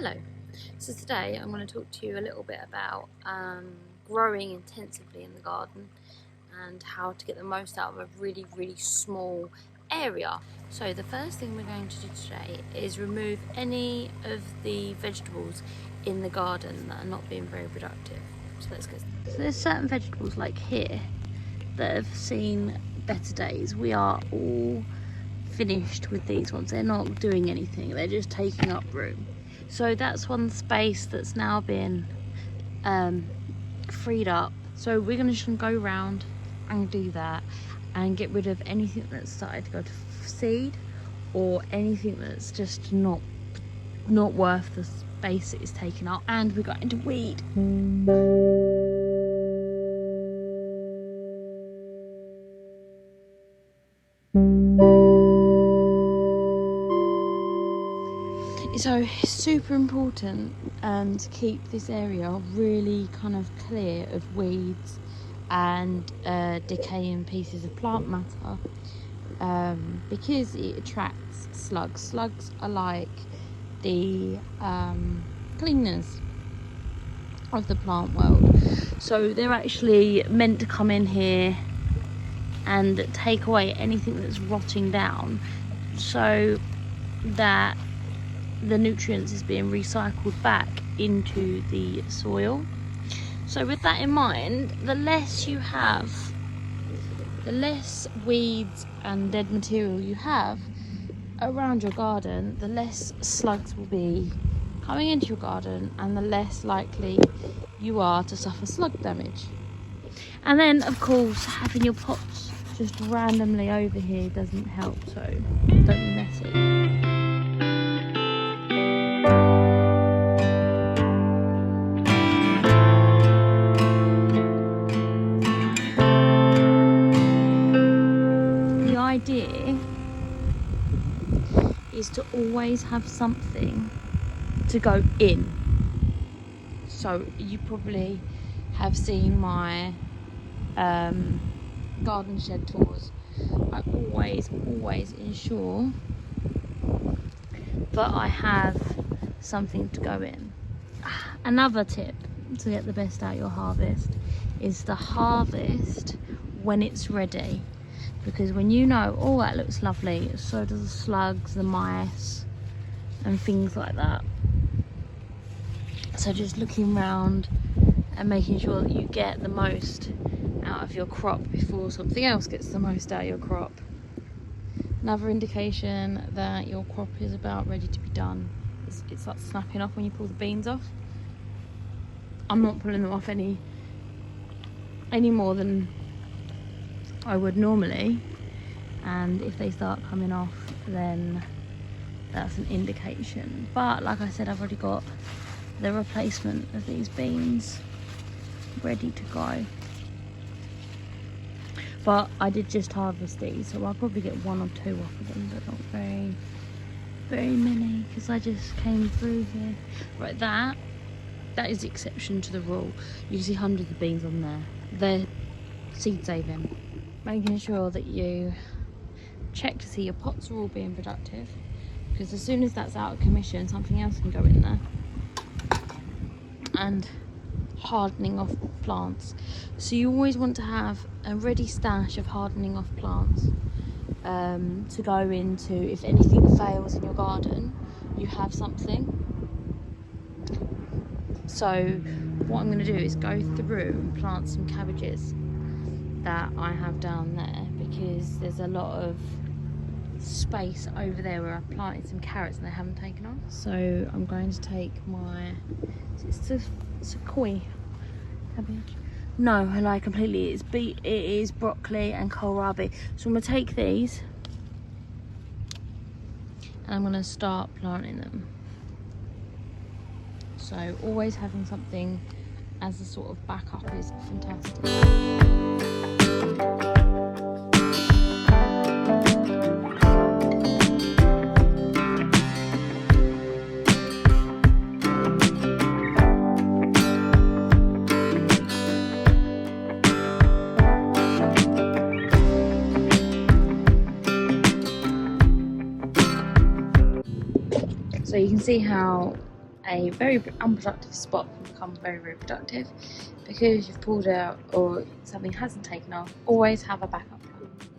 Hello, so today I'm going to talk to you a little bit about growing intensively in the garden and how to get the most out of a really small area. So the first thing we're going to do today is remove any of the vegetables in the garden that are not being very productive. So let's go. So there's certain vegetables like here that have seen better days. We are all finished with these ones. They're not doing anything, they're just taking up room. So that's one space that's now been freed up. So we're going to just go around and do that and get rid of anything that's started to go to seed or anything that's just not worth the space it is taking up. And we got into weed. So it's super important to keep this area really kind of clear of weeds and decaying pieces of plant matter, because it attracts slugs. Slugs are like the cleaners of the plant world. So they're actually meant to come in here and take away anything that's rotting down, so that the nutrients is being recycled back into the soil. So with that in mind, the less you have, the less weeds and dead material you have around your garden, the less slugs will be coming into your garden and the less likely you are to suffer slug damage. And then of course having your pots just randomly over here doesn't help, so don't be messy. Idea is to always have something to go in. So you probably have seen my garden shed tours. I always ensure that I have something to go in. Another tip to get the best out of your harvest is to harvest when it's ready. Because when you know, oh, that looks lovely, so does the slugs, the mice, and things like that. So just looking around and making sure that you get the most out of your crop before something else gets the most out of your crop. Another indication that your crop is about ready to be done is it starts snapping off when you pull the beans off. I'm not pulling them off any more than I would normally, and if they start coming off, then that's an indication. But like I said, I've already got the replacement of these beans ready to go. But I did just harvest these, so I'll probably get one or two off of them, but not very many, because I just came through here. Right, that is the exception to the rule. You can see hundreds of beans on there. They're seed saving. Making sure that you check to see your pots are all being productive, because as soon as that's out of commission, something else can go in there. And hardening off plants. So you always want to have a ready stash of hardening off plants to go into. If anything fails in your garden, you have something. So what I'm going to do is go through and plant some cabbages that I have down there, because there's a lot of space over there where I planted some carrots and they haven't taken off. So I'm going to take my, it's a koi cabbage. No, I lie completely. It is broccoli and kohlrabi. So I'm going to take these and I'm going to start planting them. So always having something as a sort of backup is fantastic. So you can see how a very unproductive spot can become very, very productive because you've pulled out or something hasn't taken off. Always have a backup plan.